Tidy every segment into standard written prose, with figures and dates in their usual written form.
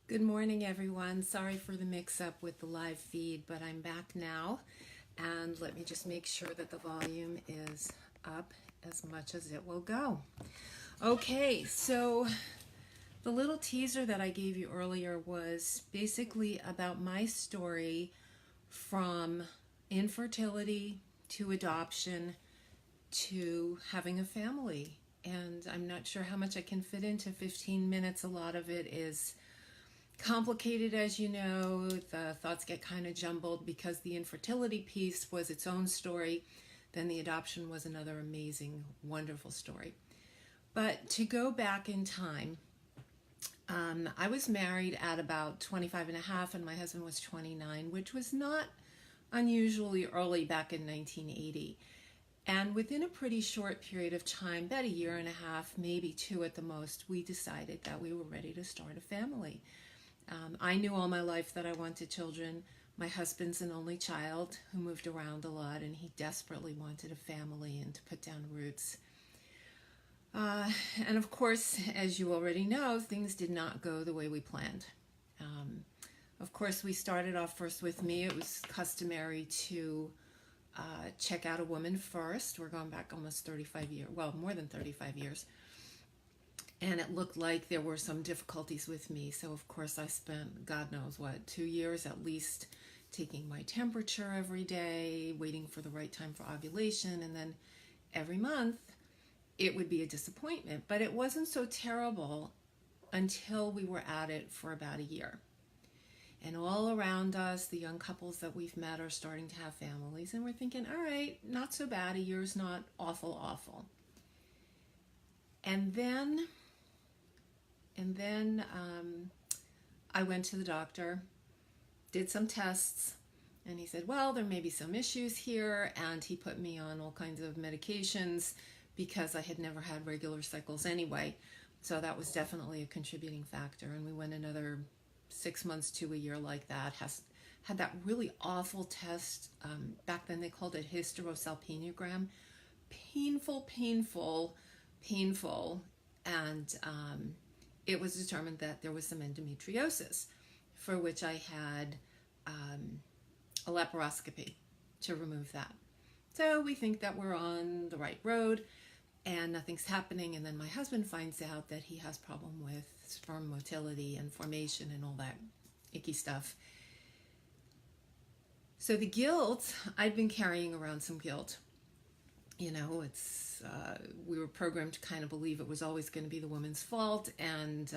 Good morning, everyone. Sorry for the mix-up with the live feed, but I'm back now. And let me just make sure that the volume is up as much as it will go. Okay, so the little teaser that I gave you earlier was basically about my story from infertility to adoption to having a family. And I'm not sure how much I can fit into 15 minutes. A lot of it is complicated, as you know. The thoughts get kind of jumbled because the infertility piece was its own story. Then the adoption was another amazing, wonderful story. But to go back in time, I was married at about 25 and a half, and my husband was 29, which was not unusually early back in 1980. And within a pretty short period of time, about a year and a half, maybe two at the most, we decided that we were ready to start a family. I knew all my life that I wanted children. My husband's an only child who moved around a lot, and he desperately wanted a family and to put down roots. And of course, as you already know, things did not go the way we planned. Of course, we started off first with me. It was customary to check out a woman first. We're going back almost 35 years, well, more than 35 years. And it looked like there were some difficulties with me. So, of course, I spent, God knows what, 2 years at least taking my temperature every day, waiting for the right time for ovulation. And then every month, it would be a disappointment. But it wasn't so terrible until we were at it for about a year. And all around us, the young couples that we've met are starting to have families. And we're thinking, all right, not so bad. A year's not awful, awful. And then I went to the doctor, did some tests, and he said, well, there may be some issues here. And he put me on all kinds of medications because I had never had regular cycles anyway. So that was definitely a contributing factor. And we went another 6 months to a year like that. Had that really awful test. Back then they called it hysterosalpingogram. Painful. And it was determined that there was some endometriosis, for which I had a laparoscopy to remove that. So we think that we're on the right road and nothing's happening. And then my husband finds out that he has problem with sperm motility and formation and all that icky stuff. So the guilt, I'd been carrying around some guilt. You know, we were programmed to kind of believe it was always going to be the woman's fault, and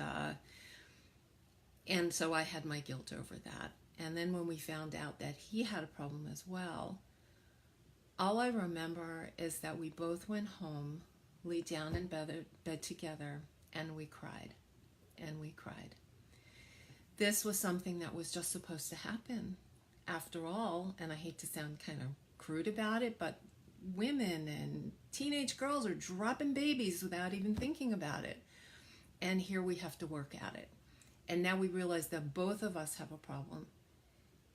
so I had my guilt over that. And then when we found out that he had a problem as well, all I remember is that we both went home, lay down in bed together, and we cried. This was something that was just supposed to happen. After all, and I hate to sound kind of crude about it, but women and teenage girls are dropping babies without even thinking about it. And here we have to work at it. And now we realize that both of us have a problem.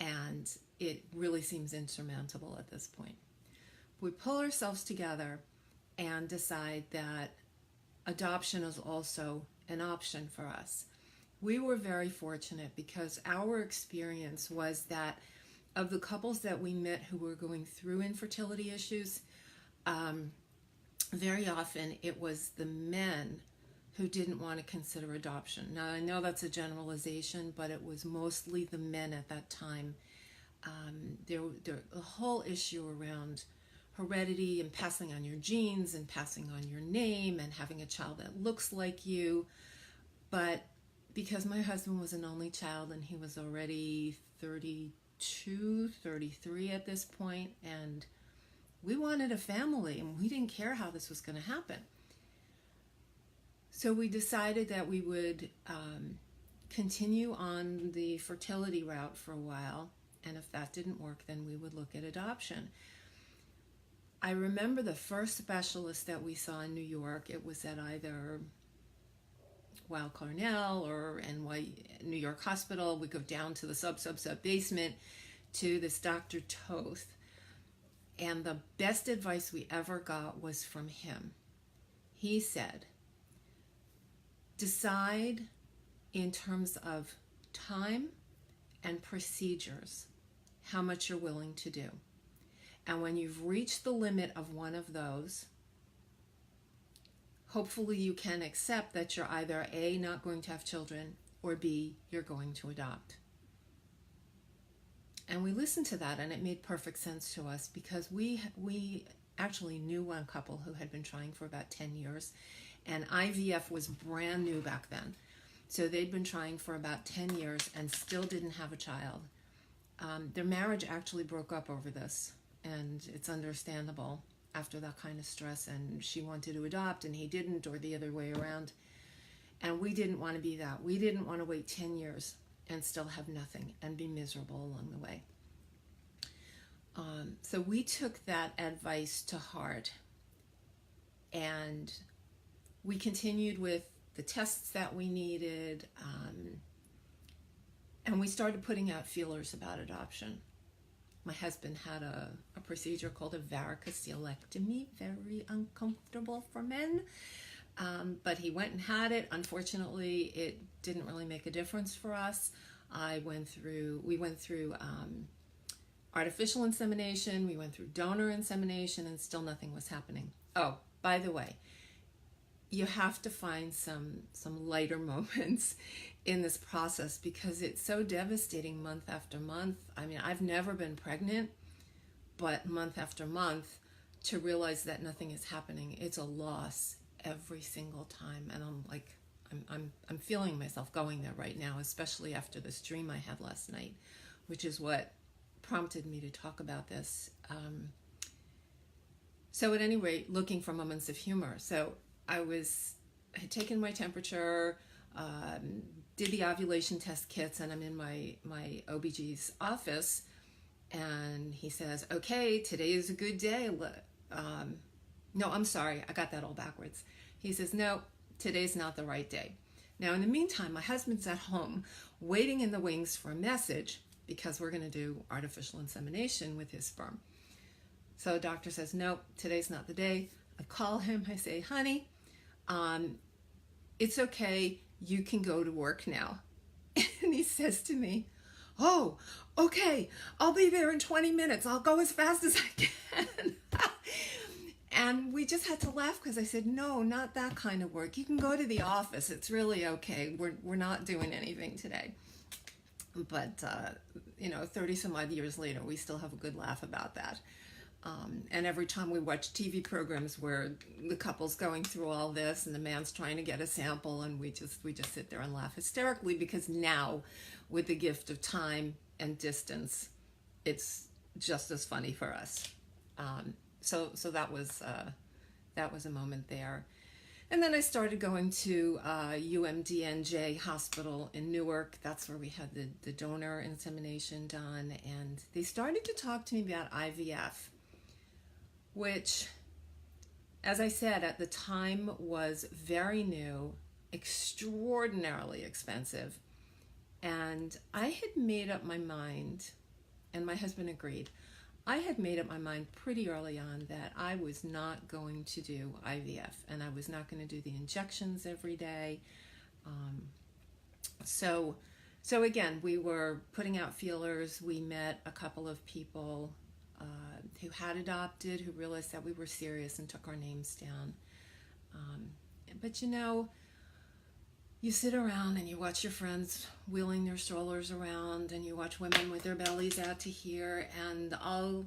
And it really seems insurmountable at this point. We pull ourselves together and decide that adoption is also an option for us. We were very fortunate because our experience was that of the couples that we met who were going through infertility issues, very often it was the men who didn't want to consider adoption. Now, I know that's a generalization, but it was mostly the men at that time. The whole issue around heredity and passing on your genes and passing on your name and having a child that looks like you. But because my husband was an only child and he was already 32, 33 at this point, and we wanted a family and we didn't care how this was going to happen. So we decided that we would continue on the fertility route for a while, and if that didn't work, then we would look at adoption. I remember the first specialist that we saw in New York. It was at either Weill Cornell or New York Hospital. We go down to the sub basement to this Dr. Toth. And the best advice we ever got was from him. He said, decide in terms of time and procedures, how much you're willing to do. And when you've reached the limit of one of those, hopefully you can accept that you're either A, not going to have children, or B, you're going to adopt. And we listened to that, and it made perfect sense to us, because we actually knew one couple who had been trying for about 10 years, and IVF was brand new back then. So they'd been trying for about 10 years and still didn't have a child. Their marriage actually broke up over this, and it's understandable after that kind of stress, and she wanted to adopt and he didn't, or the other way around. And we didn't want to be that. We didn't want to wait 10 years and still have nothing and be miserable along the way. So we took that advice to heart, and we continued with the tests that we needed, and we started putting out feelers about adoption. My husband had a procedure called a varicocelectomy, very uncomfortable for men, but he went and had it. Unfortunately, it didn't really make a difference for us. We went through artificial insemination, we went through donor insemination, and still nothing was happening. Oh, by the way, you have to find some lighter moments in this process, because it's so devastating month after month. I mean, I've never been pregnant, but month after month, to realize that nothing is happening, it's a loss every single time. And I'm like, I'm feeling myself going there right now, especially after this dream I had last night, which is what prompted me to talk about this. So at any rate, looking for moments of humor. So I had taken my temperature, did the ovulation test kits, and I'm in my OBG's office, and he says, okay, today is a good day. No, I'm sorry, I got that all backwards. He says, no, today's not the right day. Now, in the meantime, my husband's at home waiting in the wings for a message, because we're going to do artificial insemination with his sperm. So the doctor says, no, today's not the day. I call him, I say, honey, it's okay, you can go to work now. And he says to me, oh, okay, I'll be there in 20 minutes. I'll go as fast as I can. And we just had to laugh, because I said, no, not that kind of work. You can go to the office. It's really okay. We're not doing anything today. But, 30 some odd years later, we still have a good laugh about that. And every time we watch TV programs where the couple's going through all this and the man's trying to get a sample, and we just sit there and laugh hysterically, because now, with the gift of time and distance, it's just as funny for us. So that was a moment there. And then I started going to UMDNJ Hospital in Newark. That's where we had the donor insemination done. And they started to talk to me about IVF, which, as I said, at the time was very new, extraordinarily expensive. And I had made up my mind, and my husband agreed, I had made up my mind pretty early on that I was not going to do IVF, and I was not going to do the injections every day. So again, we were putting out feelers. We met a couple of people who had adopted, who realized that we were serious and took our names down. But you sit around and you watch your friends wheeling their strollers around, and you watch women with their bellies out to here, and I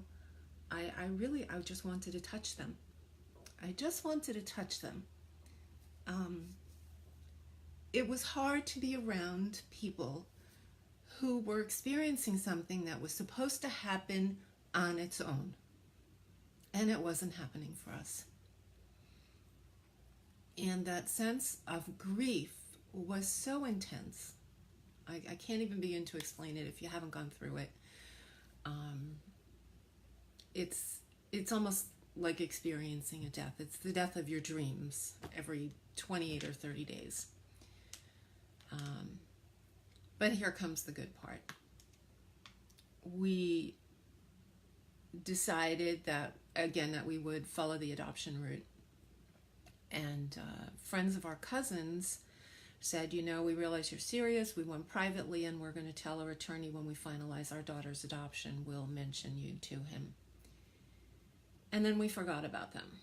just wanted to touch them. I just wanted to touch them. It was hard to be around people who were experiencing something that was supposed to happen on its own, and it wasn't happening for us. And that sense of grief was so intense. I can't even begin to explain it if you haven't gone through it. It's almost like experiencing a death. It's the death of your dreams every 28 or 30 days. But here comes the good part. We decided that we would follow the adoption route. And friends of our cousins said, you know, we realize you're serious. We went privately, and we're going to tell our attorney when we finalize our daughter's adoption, we'll mention you to him. And then we forgot about them.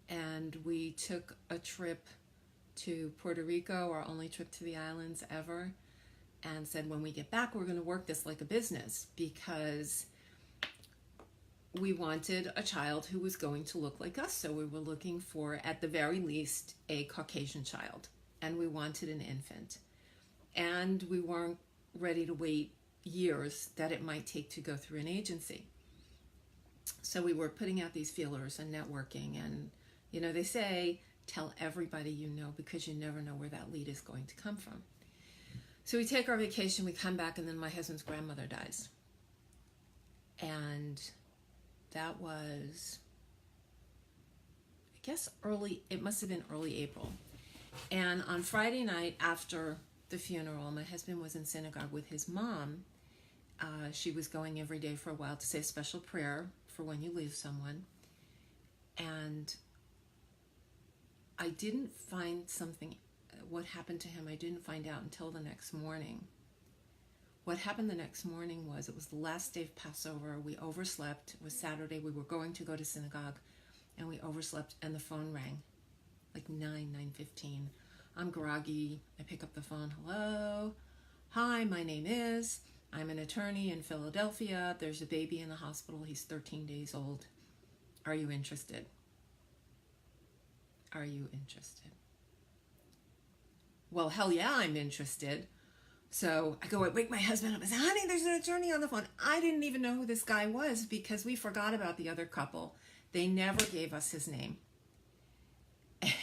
And we took a trip to Puerto Rico, our only trip to the islands ever, and said, when we get back, we're going to work this like a business, because we wanted a child who was going to look like us. So we were looking for, at the very least, a Caucasian child. And we wanted an infant. And we weren't ready to wait years that it might take to go through an agency. So we were putting out these feelers and networking. And, you know, they say, tell everybody you know, because you never know where that lead is going to come from. So we take our vacation, we come back, and then my husband's grandmother dies. And that was, I guess, it must have been early April. And on Friday night after the funeral, my husband was in synagogue with his mom. She was going every day for a while to say a special prayer for when you leave someone. And I didn't find what happened to him, I didn't find out until the next morning. What happened the next morning was, it was the last day of Passover. We overslept. It was Saturday. We were going to go to synagogue, and we overslept, and the phone rang. Like 9:15. I'm groggy. I pick up the phone. Hello. Hi, my name is. I'm an attorney in Philadelphia. There's a baby in the hospital. He's 13 days old. Are you interested? Are you interested? Well, hell yeah, I'm interested. So I go, I wake my husband up and say, honey, there's an attorney on the phone. I didn't even know who this guy was, because we forgot about the other couple. They never gave us his name.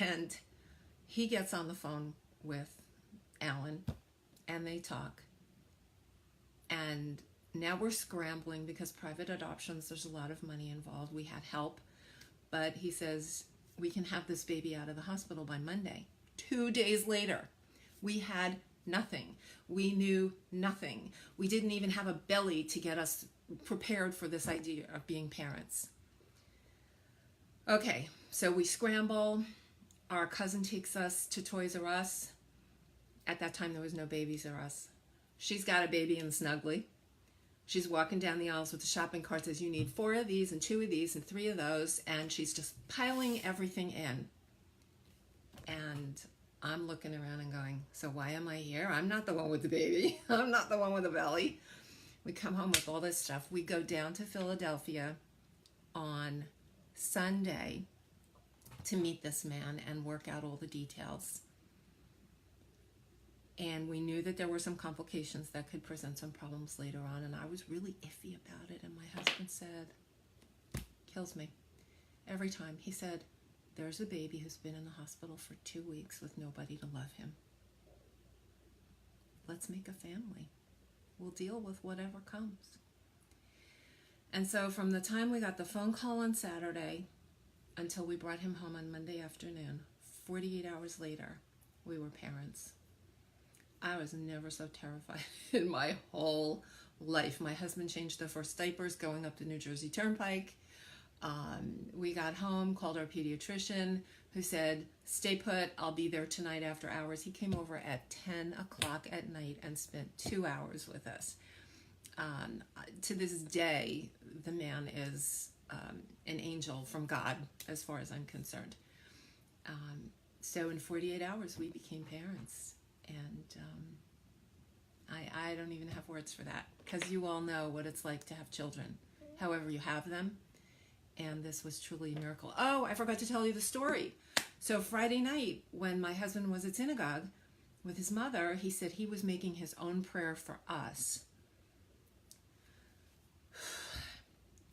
And he gets on the phone with Alan, and they talk. And now we're scrambling, because private adoptions, there's a lot of money involved. We had help, but he says, we can have this baby out of the hospital by Monday. 2 days later, we had nothing. We knew nothing. We didn't even have a belly to get us prepared for this idea of being parents. Okay, so we scramble. Our cousin takes us to Toys R Us. At that time, there was no Babies R Us. She's got a baby in Snuggly. She's walking down the aisles with the shopping cart, says, you need 4 of these and 2 of these and 3 of those. And she's just piling everything in. And I'm looking around and going, so why am I here? I'm not the one with the baby. I'm not the one with the belly. We come home with all this stuff. We go down to Philadelphia on Sunday to meet this man and work out all the details. And we knew that there were some complications that could present some problems later on. And I was really iffy about it. And my husband said, kills me every time. He said, there's a baby who's been in the hospital for 2 weeks with nobody to love him. Let's make a family. We'll deal with whatever comes. And so from the time we got the phone call on Saturday until we brought him home on Monday afternoon, 48 hours later, we were parents. I was never so terrified in my whole life. My husband changed the first diapers going up the New Jersey Turnpike. We got home, called our pediatrician, who said, stay put, I'll be there tonight after hours. He came over at 10 o'clock at night and spent 2 hours with us. To this day, the man is an angel from God, as far as I'm concerned. So in 48 hours, we became parents. And I don't even have words for that, because you all know what it's like to have children, however you have them. And this was truly a miracle. Oh, I forgot to tell you the story. So Friday night, when my husband was at synagogue with his mother, he said he was making his own prayer for us.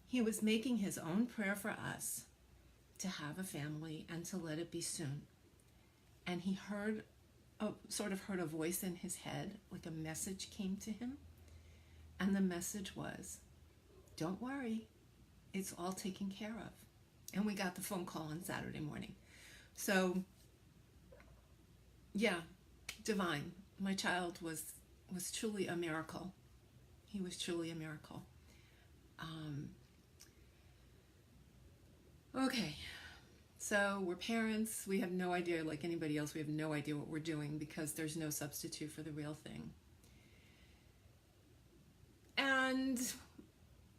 He was making his own prayer for us to have a family and to let it be soon. And he heard a voice in his head, like a message came to him. And the message was, don't worry, it's all taken care of. And we got the phone call on Saturday morning. So, yeah, divine. My child was truly a miracle. He was truly a miracle. Okay, So we're parents, we have no idea, like anybody else, we have no idea what we're doing because there's no substitute for the real thing. And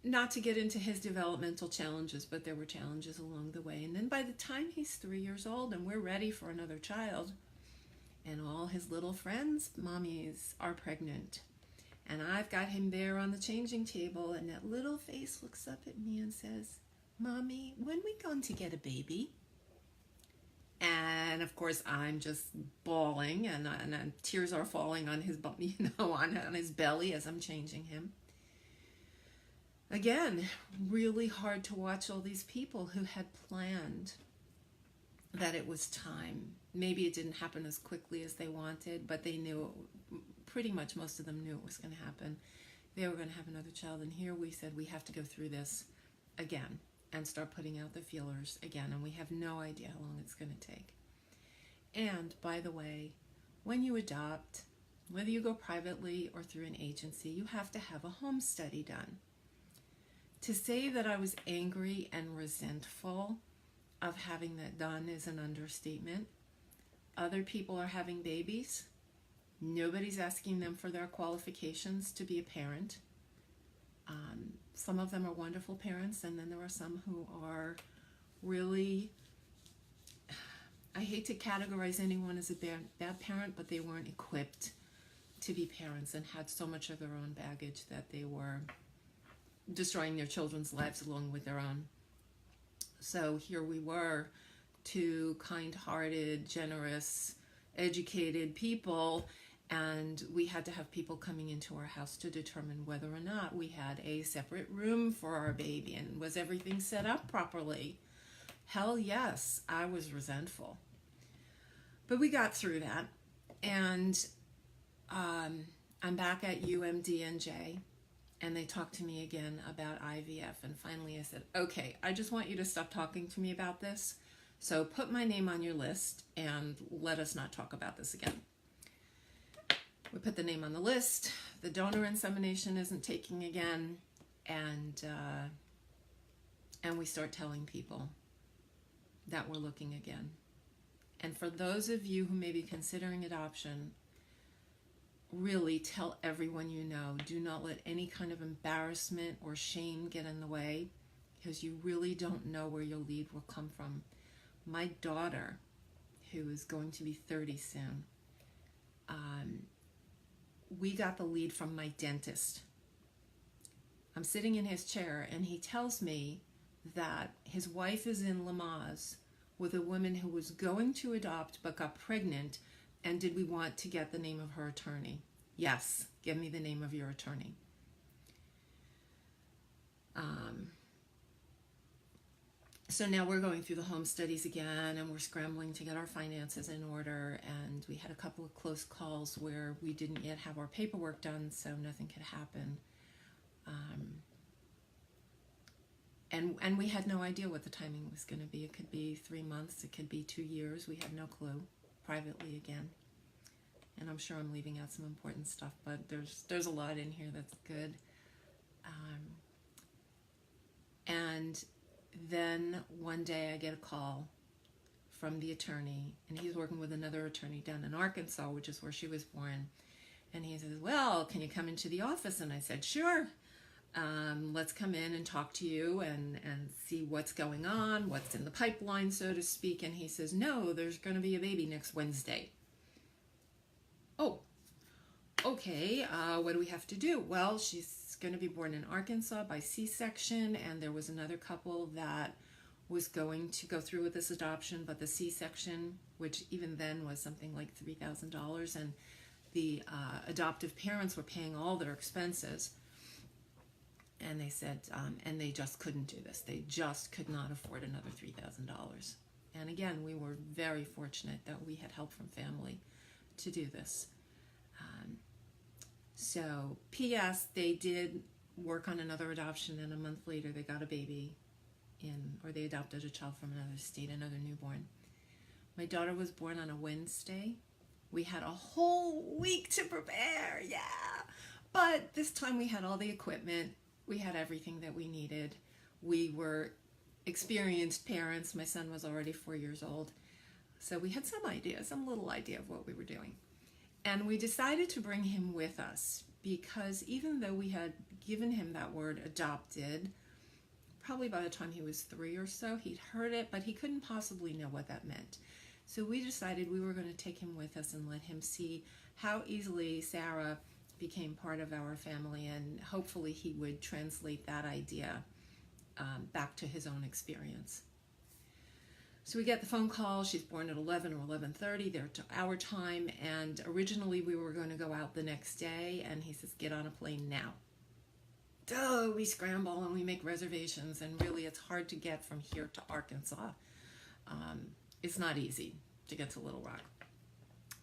not to get into his developmental challenges, but there were challenges along the way. And then by the time he's 3 years old and we're ready for another child, and all his little friends, mommies, are pregnant. And I've got him there on the changing table, and that little face looks up at me and says, "Mommy, when we going to get a baby?" And of course, I'm just bawling, and tears are falling on his, on his belly as I'm changing him. Again, really hard to watch all these people who had planned that it was time. Maybe it didn't happen as quickly as they wanted, but they knew, pretty much most of them knew it was going to happen. They were going to have another child, and here we said we have to go through this again and start putting out the feelers again, and we have no idea how long it's going to take. And by the way, when you adopt, whether you go privately or through an agency, you have to have a home study done. To say that I was angry and resentful of having that done is an understatement. Other people are having babies. Nobody's asking them for their qualifications to be a parent. Some of them are wonderful parents, and then there are some who are really, I hate to categorize anyone as a bad parent, but they weren't equipped to be parents and had so much of their own baggage that they were destroying their children's lives along with their own. So here we were, two kind-hearted, generous, educated people, and we had to have people coming into our house to determine whether or not we had a separate room for our baby, and was everything set up properly. Hell yes, I was resentful. But we got through that, and I'm back at UMDNJ, and they talked to me again about IVF, and finally I said, okay, I just want you to stop talking to me about this, so put my name on your list and let us not talk about this again. We put the name on the list, the donor insemination isn't taking again, and we start telling people that we're looking again. And for those of you who may be considering adoption, really tell everyone you know. Do not let any kind of embarrassment or shame get in the way, because you really don't know where your lead will come from. My daughter, who is going to be 30 soon, we got the lead from my dentist. I'm sitting in his chair, and he tells me that his wife is in Lamaze with a woman who was going to adopt but got pregnant, and did we want to get the name of her attorney? Yes, give me the name of your attorney. So now we're going through the home studies again, and we're scrambling to get our finances in order, and we had a couple of close calls where we didn't yet have our paperwork done, so nothing could happen. And we had no idea what the timing was going to be. It could be 3 months, it could be 2 years. We had no clue, privately again. And I'm sure I'm leaving out some important stuff, but there's a lot in here that's good. And then one day I get a call from the attorney, and he's working with another attorney down in Arkansas, which is where she was born. And he says, well, can you come into the office? And I said, sure. Let's come in and talk to you and see what's going on, what's in the pipeline, so to speak. And he says, no, there's going to be a baby next Wednesday. Oh, okay, what do we have to do? Well, she's going to be born in Arkansas by C-section, and there was another couple that was going to go through with this adoption, but the C-section, which even then was something like $3,000, and the adoptive parents were paying all their expenses. And they said, and they just couldn't do this. They just could not afford another $3,000. And again, we were very fortunate that we had help from family to do this. So, P.S., they did work on another adoption, and a month later they got a baby or they adopted a child from another state, another newborn. My daughter was born on a Wednesday. We had a whole week to prepare, yeah. But this time we had all the equipment. We had everything that we needed. We were experienced parents. My son was already 4 years old. So we had some little idea of what we were doing. And we decided to bring him with us because even though we had given him that word adopted, probably by the time he was 3 or so, he'd heard it, but he couldn't possibly know what that meant. So we decided we were going to take him with us and let him see how easily Sarah became part of our family, and hopefully he would translate that idea back to his own experience. So we get the phone call. She's born at 11 or 11:30. They're to our time, and originally we were going to go out the next day, and he says, get on a plane now. Duh, we scramble and we make reservations, and really it's hard to get from here to Arkansas. It's not easy to get to Little Rock.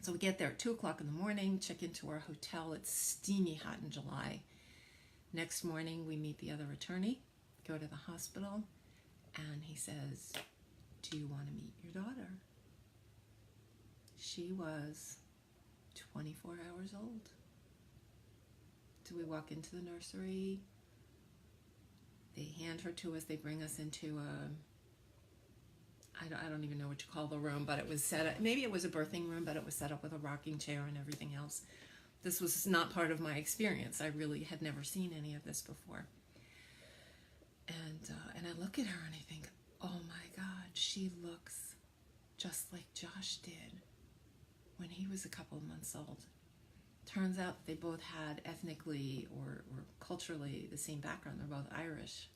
So we get there at 2 o'clock in the morning, check into our hotel. It's steamy hot in July. Next morning, we meet the other attorney, go to the hospital, and he says, do you want to meet your daughter? She was 24 hours old. So we walk into the nursery. They hand her to us. They bring us into I don't even know what you call the room, but it was set up, maybe it was a birthing room, but it was set up with a rocking chair and everything else. This was not part of my experience. I really had never seen any of this before. And I look at her and I think, oh my God, she looks just like Josh did when he was a couple of months old. Turns out they both had ethnically or culturally the same background. They're both Irish.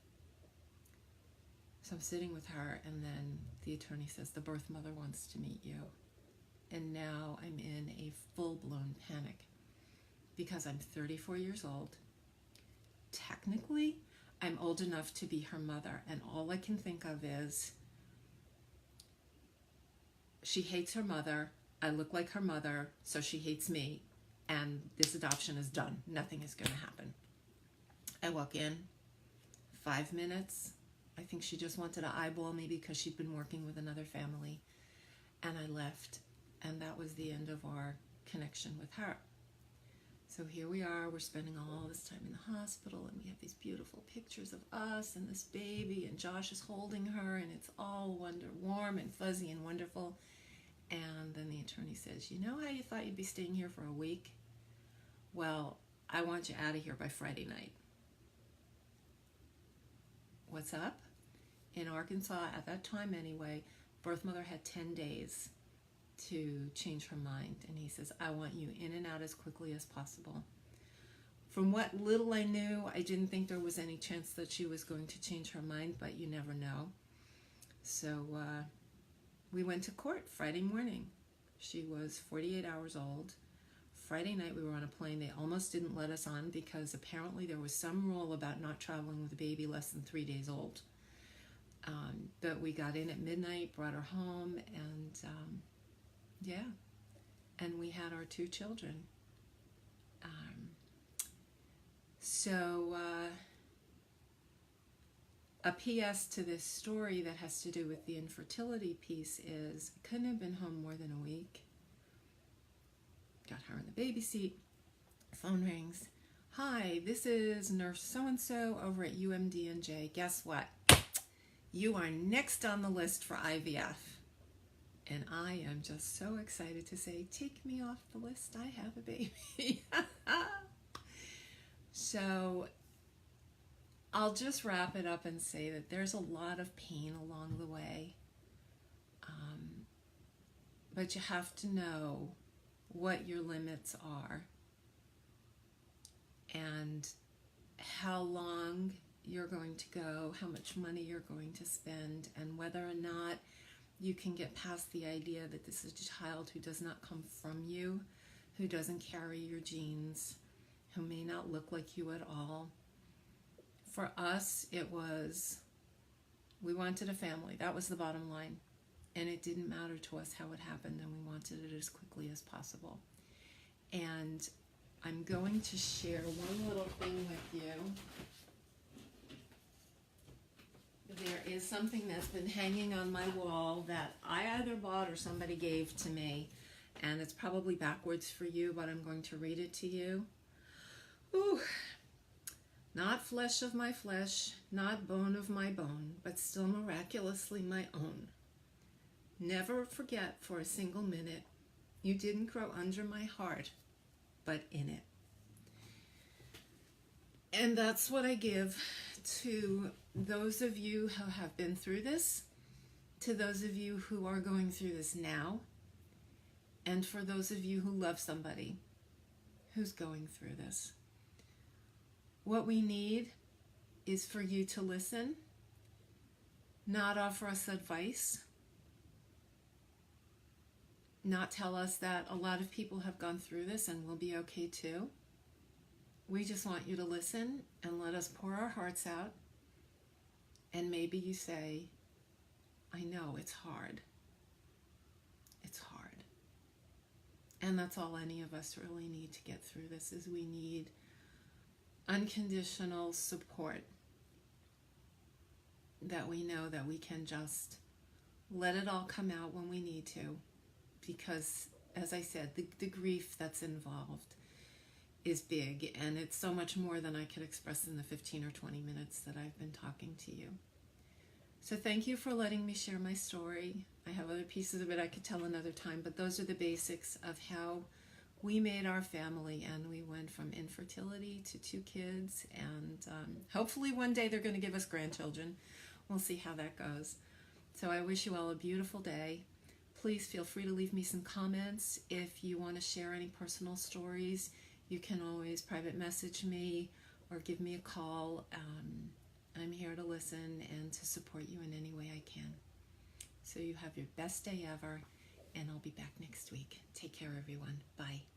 So I'm sitting with her, and then the attorney says, the birth mother wants to meet you. And now I'm in a full-blown panic because I'm 34 years old. Technically, I'm old enough to be her mother, and all I can think of is she hates her mother, I look like her mother, so she hates me, and this adoption is done. Nothing is going to happen. I walk in, 5 minutes. I think she just wanted to eyeball me because she'd been working with another family. And I left, and that was the end of our connection with her. So here we are, we're spending all this time in the hospital, and we have these beautiful pictures of us and this baby, and Josh is holding her, and it's all warm and fuzzy and wonderful. And then the attorney says, you know how you thought you'd be staying here for a week? Well, I want you out of here by Friday night. What's up? In Arkansas, at that time anyway, birth mother had 10 days to change her mind. And he says, I want you in and out as quickly as possible. From what little I knew, I didn't think there was any chance that she was going to change her mind, but you never know. So we went to court Friday morning. She was 48 hours old. Friday night we were on a plane. They almost didn't let us on because apparently there was some rule about not traveling with a baby less than 3 days old. But we got in at midnight, brought her home, and and we had our 2 children. A PS to this story that has to do with the infertility piece is I couldn't have been home more than a week. Got her in the baby seat. Phone rings. Hi, this is nurse so-and-so over at UMDNJ. Guess what? You are next on the list for IVF. And I am just so excited to say, take me off the list. I have a baby. So I'll just wrap it up and say that there's a lot of pain along the way. But you have to know what your limits are and how long you're going to go, how much money you're going to spend, and whether or not you can get past the idea that this is a child who does not come from you, who doesn't carry your genes, who may not look like you at all. For us, it was, we wanted a family. That was the bottom line. And it didn't matter to us how it happened, and we wanted it as quickly as possible. And I'm going to share one little thing with you. There is something that's been hanging on my wall that I either bought or somebody gave to me, and it's probably backwards for you, but I'm going to read it to you. Ooh. Not flesh of my flesh, not bone of my bone, but still miraculously my own. Never forget for a single minute, you didn't grow under my heart, but in it. And that's what I give to those of you who have been through this, to those of you who are going through this now, and for those of you who love somebody who's going through this. What we need is for you to listen, not offer us advice, not tell us that a lot of people have gone through this and will be okay too. We just want you to listen and let us pour our hearts out. And maybe you say, I know it's hard. It's hard. And that's all any of us really need to get through this, is we need unconditional support. That we know that we can just let it all come out when we need to. Because, as I said, the grief that's involved is big, and it's so much more than I could express in the 15 or 20 minutes that I've been talking to you. So thank you for letting me share my story. I have other pieces of it I could tell another time, but those are the basics of how we made our family, and we went from infertility to 2 kids, and hopefully one day they're going to give us grandchildren. We'll see how that goes. So I wish you all a beautiful day. Please feel free to leave me some comments. If you want to share any personal stories, you can always private message me or give me a call. I'm here to listen and to support you in any way I can. So you have your best day ever, and I'll be back next week. Take care, everyone. Bye.